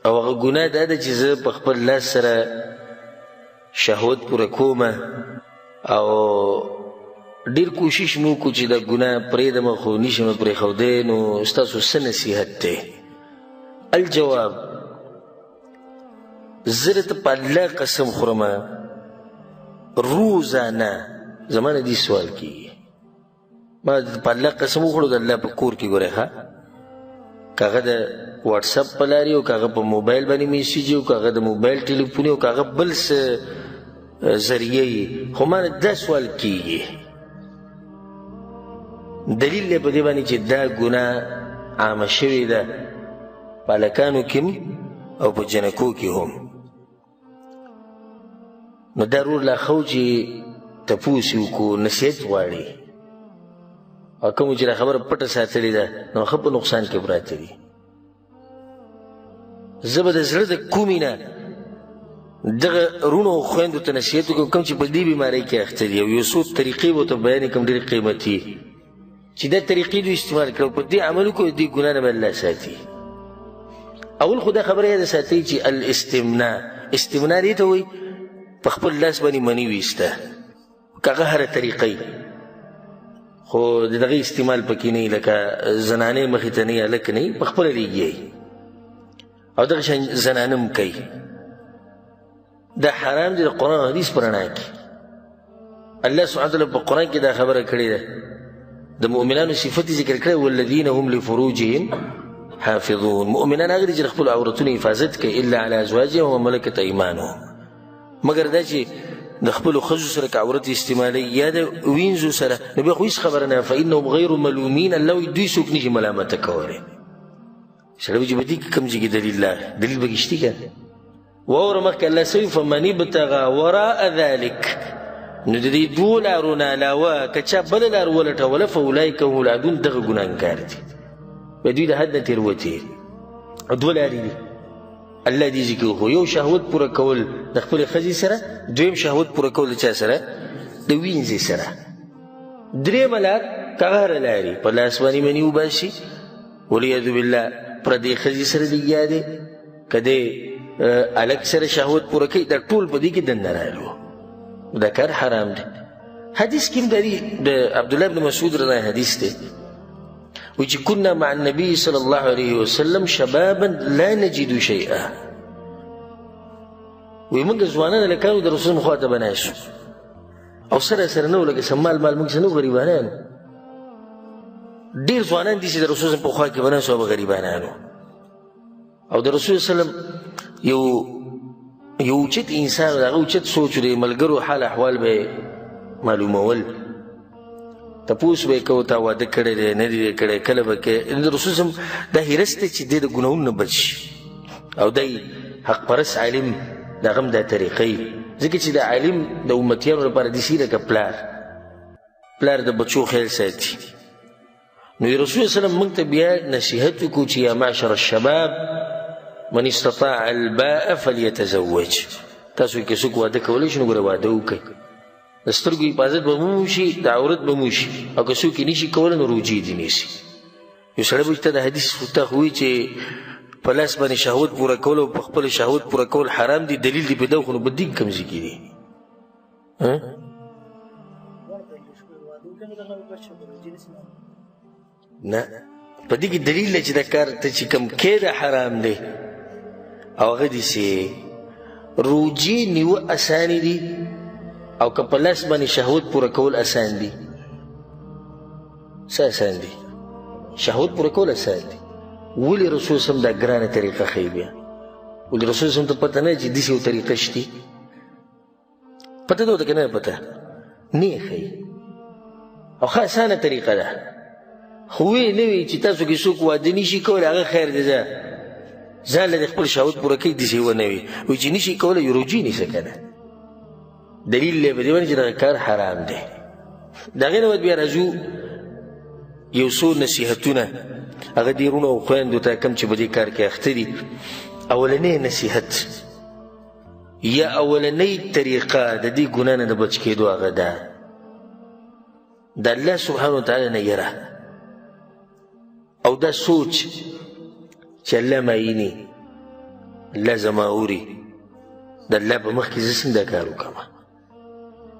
او هغه ګناه دا ده چې زه په خپل لاس سره شهوت پوره کومه او ډېر کوشش مو وکړو چې دا ګناه پرېږدمه خو نشم پرېښودی نو ستاسو څه نصیحت دی؟ الجواب: زه درته په الله قسم خورمه روزانه زما نه دې سوال کېږي، ما په الله قسم وخوړو د الله په کور کې ګورئ ښه، که هغه د واټساپ په لارې او که هغه په موبایل باندې میسیج او که هغه د موبایل ټلیفون او که هغه بل څه ذریعه یې، خو ما نه دا سوال کېږي، دلیل دی په دې باندې چې دا ګناه عامه شوې ده په هلکانو کې او په جنکو کې هم. نو دا رور لا ښه و چې تپوس یې وکړو، نصیحت غواړي، او کومو چې دا خبره پټه ساتلې ده نو ښه په نقصان کې پراته دي. زه به د زړه د کومې نه دغه رونو او خویندو ته نصیحت وکړم کوم چې په دې بیمارۍ کې اخته دي، او یو څو طریقې به ورته بیانې کړم ډېرې قیمتي، چې دا طریقې دوی استعمال کړو په دې عمل وکړو دې ګناه نه به الله ساتي. اول خو دا خبره یاده ساتئ چې استمناء دې ته وایي په خپل لاس باندې مني ویسته، که هغه هره طریقه خو د دغه استعمال پکې نه وي، لکه زنانې مخې ته نه وي، هلک نه وي، په خپله ریږي او دغه شان زنانه هم کوي. دا حرام دی د قرآن حدیث په رڼا کې. الله سبحانه وتعالی په قرآن کې دا خبره کړې ده، د مؤمنانو صفت ذکر کړی، والذین هم لفروجهم حافظون. مؤمنان هغه دي چې د خپلو عورتونو حفاظت کوي، الا علی ازواجهم وملکت ایمانهم، مګر دا چې د خپلو ښځو سره که عورت استعمالوي یا د وینځو سره نو بیا خو هېڅ خبره نه، فانهم غیر ملومین، الله وایي دوی څوک نشي ملامته کولی. سړی وایي چې په دې کې کوم ځای کې دلیل پکې شته که واوره مخکې الله څه وایي فمن ابتغى وراء ذلک، نو د دې دوو لارو نه علاوه که چا بله لار ولټوله فاولئک هم العادون، دغه ګناهګار دي، به دوی د حد نه تېروتې. دوه لارې دي الله دې ذکر وکړو، یو شهوت پوره کول د خپلې ښځې سره، دویم شهوت پوره کول د چا سره؟ د وینځې سره. درېیمه لار که هغه لارې په لاس باندې مني وباسي والعیاذ بالله پردې ښځې سره لګیا دی، که دی هلک سره شهوت پوره کوي، دا ټول په دې کې دننه راغلو، دا کار حرام دی. حدیث کې هم د عبدالله بن مسعود رضی حدیث دی، وی چې کنا مع النبي صلی الله علیه وسلم شبابا لا نجد شیئا، وی موږ ځوانان هلکانو د رسول الله خواته به ناست او سره نه و، لکه څه مال موږ څه نه و، غریبانانو ډېر ځوانان دي چې د رسول په خوا کې به ناست او به غریبانانو، او د رسول وسلم یو اوچت انسان د هغه اوچت سوچ د ملګرو حال احوال به معلومول، تپوس به یې کوو تا واده کړی دی نه دی کړی، کله به کې د رسول صلی دا حرص دی چې دی د ګناهونو نه بچ شي، او دی حق پرست عالم د هغه هم دا طریقه ځکه چې د عالم د امتیانو لپاره داسې لکه پلار د بچو خیال ساتي. نو رسول صلی الله موږ ته بیا نصیحت وکړو چې یا معشر الشباب من استطاع الباء فلیتزوج، تاسو کې څوک واده کولی شي نو ګوره واده وکړئ، د سترګو حفاظت به مو وشي، د عورت به مو وشي، او که څوک یې نشي کولی نو روجې دې نیسي. یو سړی به ته د حدیث ته خو وایي چې په لاس باندې شهوت پوره کول او په خپل شهوت پوره کول حرام دي، دلیل دې په ده خو نو په دې کوم ځای کې دي؟ نه، په دې کې دلیل دی چې دا کار ته چې کوم کې ده حرام دی، او هغه داسې روجې نیوه اسانې دي، او که په لاس باندې شهوت پوره کول اسان دي. څه اسان دي؟ شهوت پوره کول اسان دي. ولې رسول صلی الله دا ګرانه طریقه ښیي بیا؟ ولې رسول صلی الله ته پته نه چې داسې یو طریقه شته؟ پته ده ورته که نه پته؟ نه یې ښیي، او ښه اسانه طریقه ده، خو ویې نه وي چې تاسو کې څوک واده نشي کولی هغه خیر دی، ځان له د خپل شهوت پوره کوي داسې ونه وي، وایي چې نشي کولی یو روجې نیسه که نه، دلیل دی په دې باندې چې دغه کار حرام دی. د هغې نه بعد بیا راځو یو څو نصیحتونه، هغه دې وروڼو او خویندو ته کوم چې په دې کار کې اخته دي. اولنی نصیحت یا اولنی طریقه د دې ګناه نه د بچ کېدو هغه ده د الله سبحانه وتعالی نه یره، او دا سوچ چې الله معیني، الله زما اوري د الله په مخ کې زه څنګه دا کار وکړم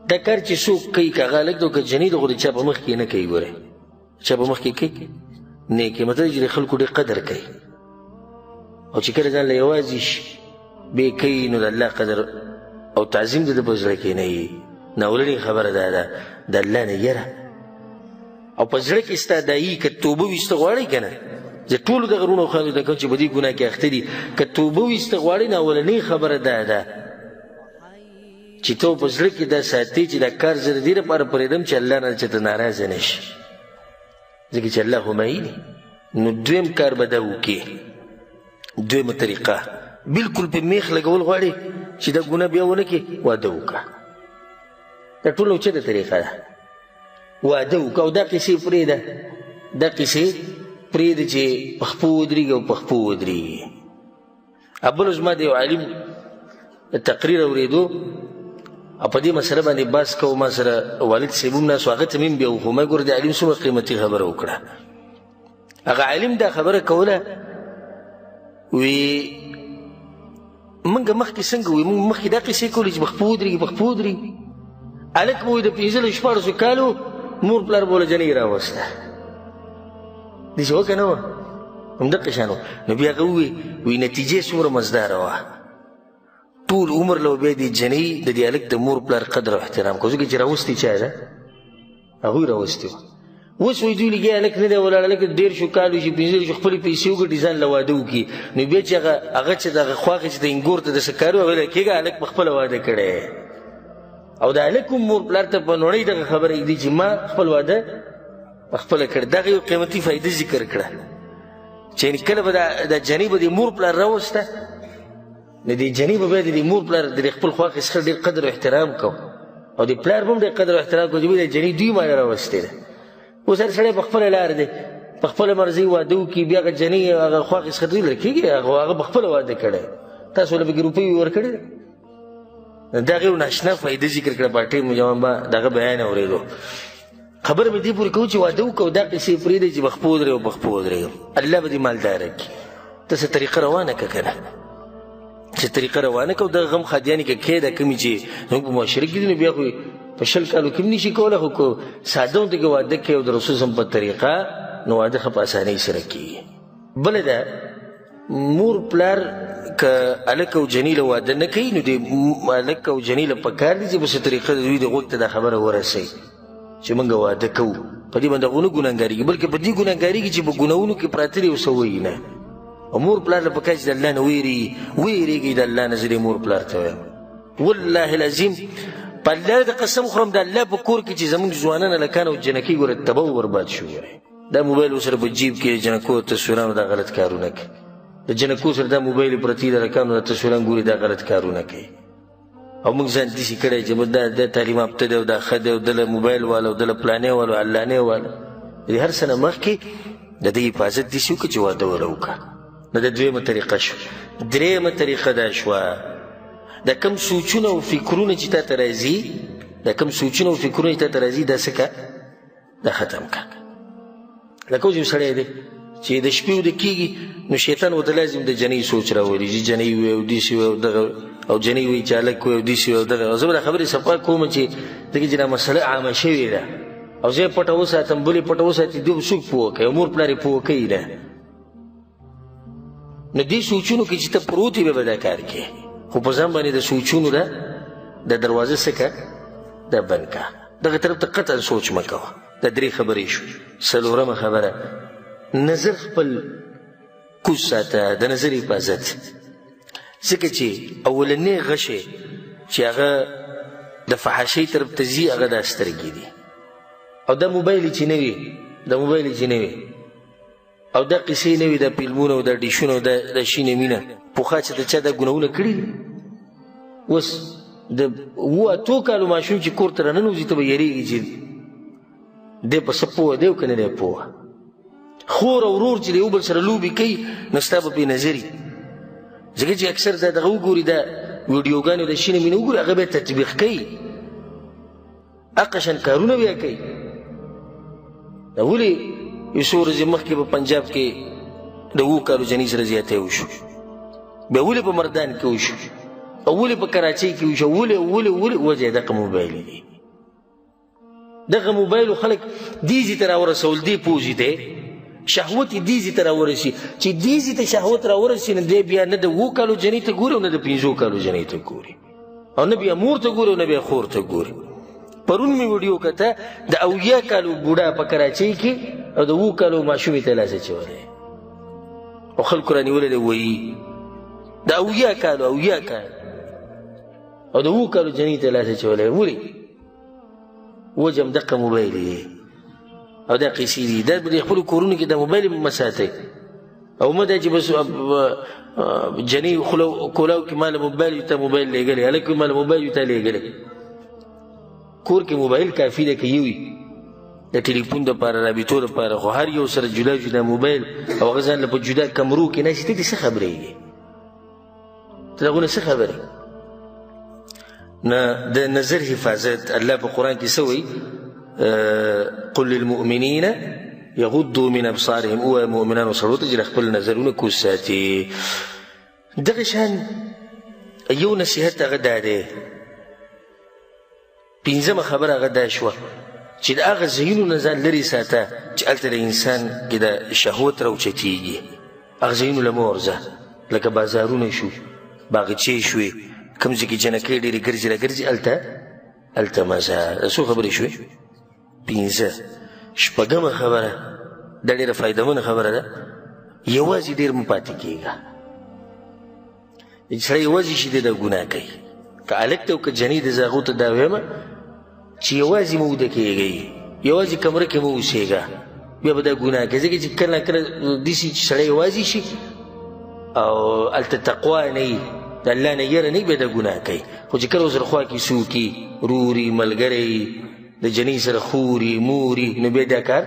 دا کار چې څوک کوي که هغه هلک دی او که جنۍ ده خو د چا په مخ کې نه کوي ګورئ چا په مخ کې کوي نه کوي مطلب چې د خلکو ډېر قدر کوي او چې کله ځان له یوازې شي بې کوي نو د الله قدر او تعظیم د ده په زړه کې نه وي ناولنې خبره دا ده د الله نه یره او په زړه کې ستا دا وي که توبه ویسته غواړئ که نه زه ټولو دغه وروڼو او خویندو ته کوم چې په دې ګناه کې اخته دي که توبه ویسته غواړئ نو اولنۍ خبره دا ده چې ته په زړه کې دا ساتې چې دا کار زه د دې لپاره پرېږدم چې الله نه چېرته ناراضه نه شي ځکه چې الله خو معیني نو دویم کار به دا وکړي دویمه طریقه بلکل په میخ لګول غواړي چې دا ګناه بیا ونه کړي واده وکړه دا ټول اوچته طریقه ده واده وکړه او دا قیسې پرېږده دا قیسې پرېږده چې په خپو ودرېږي او په خپو ودرېږي بل زما د یو عالم تقریر اورېدو او په دې مسله باندې بحث کوو ما سره والد صاحب هم ناست و هغه ته مې هم بیا وښو ما ګوره د عالم څومره قیمتي خبره وکړه هغه عالم دا خبره کوله وی موږ مخکې څنګه وي موږ مخکې دا قیسې کولې چې په خپو ودرېږي په خپو ودرېږي هلک به وایي د 15 کالو مور پلار به له جنۍ راوسته داسې وه که نه وه همدقه شان وه نو بیا هغه ووی نتیجې څومره مزداره وه ټول عمر له بیا د جنۍ د دې هلک د مور پلار قدر او احترام کوو ځکه چې راوستې چا ده هغوی راوستې وه اوس وایي دوی لګیا هلک نه دی ولاړ هلک 13 کالو شي 15 شي خپلې پیسې وګټي ځان له واده وکړي نو بیا چې هغه چې دغه خواښې چې د انګور ته داسې کار ویلی کېږه هلک په خپله واده کړی او د هلک هم مور پلار ته په نوړۍ دغه خبره ږدي چې ما خپل واده پخپله کړ دغه یو قیمتي فایده ذکر کړه چې کله به د جنۍ به د مور پلار راوسته نو د جنۍ به بیا د مور پلار د خپل خواښې څخه ډېر قدر او احترام کو او د پلار به هم ډېر قدر او احترام کو چې د جنۍ دوی ماله راوستې ده اوس هر سړی په خپله لار دی په خپله مرضۍ واده وکړي بیا هغه جنۍ هغه خواښې څخه دوی لرې کېږي هغه په خپله واده کړی تاسو له پکې روپۍ ورکړې ده دغه یو ناشنا فایده ذکر کړه په ټیم جواب به دغه بیان اورېدو خبره مې دې پورې کوو چې واده وکړو دا قیسې پرېږدئ چې په خپو ودرېږو او په خپو ودرېږم الله به دې مالداره کړي ته څه طریقه روانه کړه که نه چې طریقه روانه کړه او دغه غم خادیانې که کې ده کومې چې زموږ په معاشره کې دي نو بیا خو په 20 کالو کې هم نشي کولی خو که ساده ونته کې واده کوي او د رسول صم په طریقه نو واده ښه په اسانۍ سره کېږي بله ده مور پلار که هلک او جنۍ له واده نه کوي نو د هلک او جنۍ له پکار دي چې په څه طریقه د دوی د غوږ ته دا خبره ورسوي چې موږ واده کوو په دې باندې هغو نه ګناهګارېږي بلکې په دې ګناهګارېږي چې په ګناهونو کې پراته دي او څه وایي نه او مور پلار له پکار چې د الله نه ویرېږي د الله نه زه دې مور پلار ته وایم والله العظیم په الله د قسم خورم د الله په کور کې چې زموږ ځوانان هلکان او جنکۍ ګوره تباه و برباد شو دا موبایل ورسره په جیب کې جنکو تصویرانو دا غلط کارونه کوي د جنکو سره دا موبایل پرتې د هلکانو د تصویران ګوري دا غلط کارونه کوي او موږ ځان داسې کړی چې دا تعلیم یافته دی او دا ښه دی او دله موبایل والا او دله پلانې والا او علانې والا د هر څه نه مخکې د دې حفاظت داسې وکړه چې واده وله وکړه نو د دویمه طریقه شوه درېیمه طریقه دا شوه دا کم سوچونه او فکرونه چې تا ته راځي دا کم سوچونه او فکرونه چې تا ته راځي دا څه کړه دا ختم کړه لکه اوس یو سړی دی چې د شپې وده کېږي نو شیطان ورته لازم د جنۍ سوچ راولي چې جنۍ وي او داسې وي او دغه او جنۍ وي چې هلک وي او داسې وي او دغه زه به دا خبرې صفا کوم چې ځکه چې دا مسله عامه شوې ده او زه یې پټه وساتم بل یې پټه وساتي دوی به څوک پوه کوي او مور پلار یې پوه کوي نه نو دې سوچونو کې چې ته پروت یې بیا به دا کار کوې خو په ځان باندې د سوچونو ده د دروازه څه کړه دا بند کړه دغه طرف ته قطعا سوچ مه کوه دا 3 خبرې شو څلورمه خبره نظر خپل کوز ساته د نظر حفاظت ځکه چې اولنی غشې چې هغه د فحاشۍ طرف ته ځي هغه دا سترګې دي او دا موبایل چې نه وي او دا قصې نه وي دا فلمونه او دا ډیشونه او دا شینه مینه پخوا چې د چا دا ګناهونه کړي دي اوس د 8 کالو ماشوم چې کور ته راننوځي ته به یېرېږي چې دی په څه پوه دی او که نه دی پوه خور او ورور چې د یو بل سره لوبې کوي نو ستا به پرې نظري ځکه چې اکثر دا دغه وګوري دا ویډیوګانې د شینه مینه وګوري هغه به یې تطبیق کوي اقشن کارونه بیا کوي دا ولې یو څو ورځې مخکې په پنجاب کې د 7 کالو جنۍ سره زیاتی وشو بیا ولې په مردان کې وشو او ولې په کراچۍ کې وشو ولې وجه یې دغه موبایل دی دغه موبایلو خلک دې ځای ته راورسول دې پوځي دی شهوت یې دې ځای ته راورسي چې دې ځای ته شهوت راورسي نو دی بیا نه د 7 کالو جنۍ ته ګوري او نه د 15 کالو جنۍ ته ګوري او نه بیا مور ته ګوري او نه بیا خور ته ګوري پرون مې ویډیو کته د 80 کالو بوډا په کراچۍ کې او د 7 کالو ماشومې ته لاس اچولی او خلکو رانیولی دی وایي د 80 کالو او د 7 کالو جنۍ ته لاس اچولی ولې وجه هم دقه موبایل دی او دا قیسې دي دا د خپلو کورونو کې د موبایل مه ساتئ او مه دا چې بس جنۍ کولاو کې ماله موبایل تا موبایل لیږلی هلک ماله موبایل تا لیږلی کور کې موبایل کافي دی که یو وي د ټلیفون دپاره رابطو دپاره خو هر یو سره جدا جدا موبایل او هغه ځان له په جدا کمرو کې ناستې ته دې څه خبرېږي ته دغونه څه خبرې نه د نظر حفاظت الله په قرآن کې څه وایي قل للمؤمنین یغضوا من ابصارهم او مؤمنانو سړو ته چې خپل نظرونه کوز ساتي دغه شان یو نصیحت هغه دا دی پنځمه خبره هغه دا شوه چې د هغه ځایونو نه ځان لرې ساته چې هلته د انسان کې د شهوت راوچتېږي هغه ځایونو له مه ورځه لکه بازارونه شو باغچې شوې کوم ځای کې جنکۍ ډېرې ګرځي راګرځي هلته مه ځه څو خبرې شوې 5 شپږمه خبره دا ډېره فایدهمنه خبره ده یوازې ډېر مه پاتې کېږه سړی یوازې شي دی دا ګناه کوي که هلک ته او که جنۍ د زه هغو ته دا وایم چې یوازې مه وده کېږئ یوازې کمره کې مه اوسېږه بیا به دا ګناه کوي ځکه چې کله کله داسې چې سړی یوازې شي او هلته تقوا نه وي د الله نه یره نه وي بیا دا ګناه کوي خو چې کله ورسره خوا کې څوک وي روري ملګری د جنۍ سره خوري موري نو بیا دا کار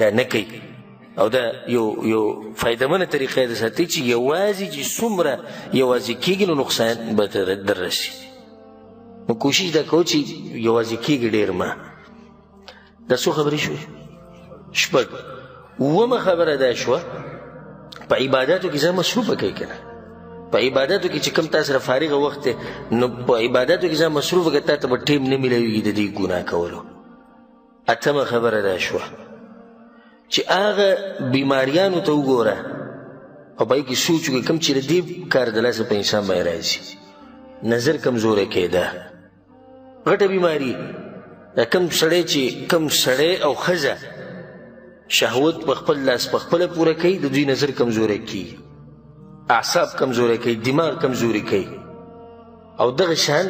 دا نه کوي او دا یو فایدهمنه طریقه ده ساتي چې یوازې چې څومره یوازې کېږي نو نقصان به در رسي نو کوشش دا کوو چې یوازې کېږي ډېر ما دا څو خبرې شوې 6 اومه خبره دا شوه په عباداتو کې ځان مصروفه کوي که نه په عباداتو کې چې کوم تا سره فارغه وخت دی نو په عباداتو کې ځان مصروفه کړه تا ته به ټیم نه میلاویږي د دې ګناه کولو 8مه خبره دا شوه چې هغه بیماریانو ته وګوره او په هغې کې سوچ وکړي کوم چې د دې کار د لاسه په انسان باندې راځي نظر کمزوری کېده غټه بیماري دا کوم سړی او ښځه شهوت په خپل لاس په خپله پوره کوي د دوی نظر کمزوری کېږي اعصاب کمزوری کوي دماغ کمزوری کوي او دغه شان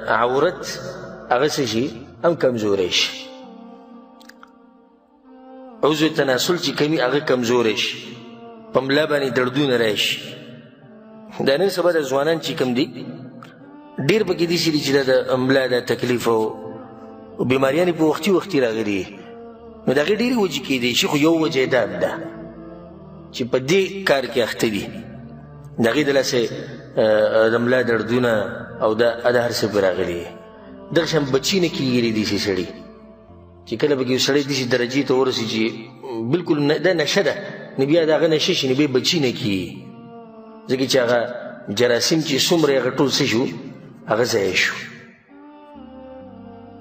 عورت هغه څه شي هم کمزوری شي عضو تناسل چې کوي هغه کمزوری شي په ملا باندې دردونه راشي دا نن سبا د ځوانان چې کوم دي ډېر پکې داسې دي چې دا د ملا دا تکلیف او بیماریانې په وختي راغلي نو د هغې ډېرې وجې کېدی شي خو یو وجه یې دا ده چې په دې کار کې اخته دي د هغې د لاسه د ملا دردونه او دا هر څه پرې راغلي دغه شان بچي نه کېږي داسې سړي چې کله پکې یو سړی داسې درجې ته ورسي چې بلکل دا نشه ده نو بیا د هغه نشه شي نو بیا بچي نه کېږي ځکه چې هغه جراثیم چې څومره هغه ټول څه شو هغه ضایع شو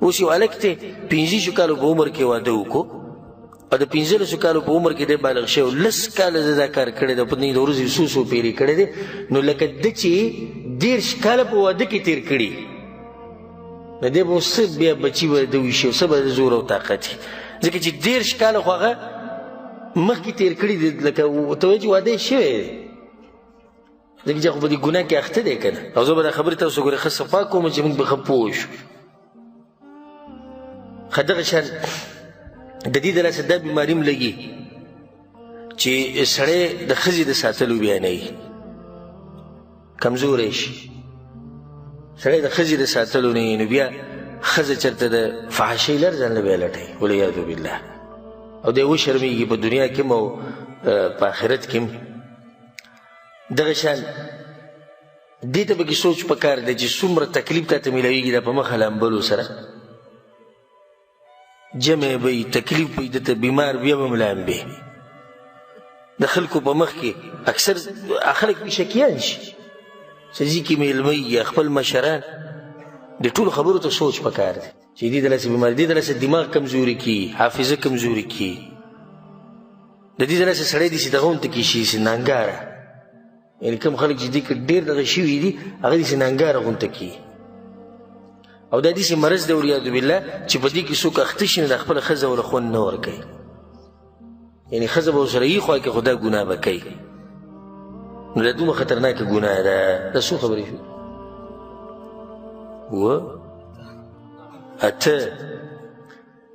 اوس یو هلک ته 15 کالو په عمر کې واده وکړو او د 15 کالو په عمر کې دی بالغ شوی 10 کاله د دا کار کړی دی په دې د ورځې څو پیرې کړی دی نو لکه ده چې 10 کاله په واده کې تېر کړي نو دی به څه بیا بچي به د ویشي څه به د زور او طاقت وي ځکه چې 10 کاله خو هغه مخکې تېر کړي دي لکه ته وایې چې واده یې شوی دی ځکه چې خو په دې ګناه کې اخته دی که نه او زه به دا خبرې تاسو ګورې ښه صفا کوم چې موږ به ښه پوه شو ښه دغه شان د دې د لاسه دا بیماري هم لګي چې سړی د ښځې د ساتلو بیا نه وي کمزوری شي سړی د ښځې د ساتلو نه وي نو بیا ښځه چېرته د فحاشۍ لر ځان له بیا لټوي والعیاذ بالله او دی وشرمېږي په دنیا کې هم او په آخرت کې هم دغه شان دې ته پکې سوچ پکار دی چې څومره تکلیف تا ته میلاویږي دا په مخه لامبلو سره جمع به تکلیف به دته بیمار بیا به ملامبې د خلکو په مخ کې اکثر خلک پې شکیان شي چې ځي کې میلمه یا خپل مشران د ټولو خبرو ته سوچ پکار دی چې دې دلاسې بیماري دې دلاسې دماغ کمزوري کي حافظه کمزوري کي د دې دلاسې سړی داسې دغه غونته کې شي چې نانګاره یعنې کوم خلک چې دې کې ډېر دغه شوي دي هغه داسې نانګاره غونته کي او دا داسې مرض دی والعیاذ بالله چې په دې کې څوک اخته شي نو د خپله ښځه ورله خوند نه ورکوي یعنې ښځه به ورسره یي خوا کې خو دا ګناه به کوي نو دا دومره خطرناکه ګناه ده دا څو خبرې شو و اته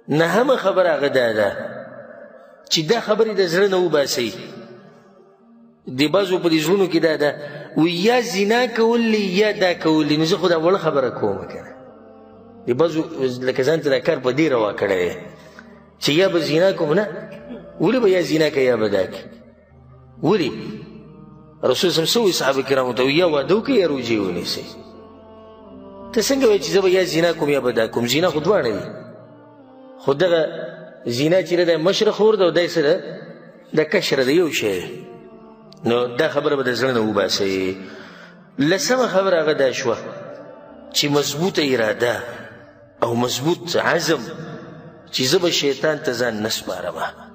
نهمه خبره هغه دا ده چې دا خبرې د زړه نه وباسئ د بعضو په دې زړونو کې دا ده وی یا زنا کولی یا دا کولی نو زه خو دا وړه خبره کوم که نه د بعضو لکه ځان ته دا کار په دې روا کړی دی چې یا به زنا کوم نه ولې به یا زنا کوي یا به دا کوي ولې رسول صلی الله علیه وسلم صحابه کرامو ته یا واده وکړئ یا روژې ونیسئ ته څنګه وایې چې زه به یا زنا کوم یا به دا کوم زنا خو دواړه دي خو دغه زنا چې دی مشره خور ده او دی څه ده د کشره ده یو شی نو دا خبره به د زړه نه وباسئ لسمه خبره هغه دا شوه چې مضبوطه اراده او مضبوط عزم چې زه به شیطان ته ځان نه سپارمه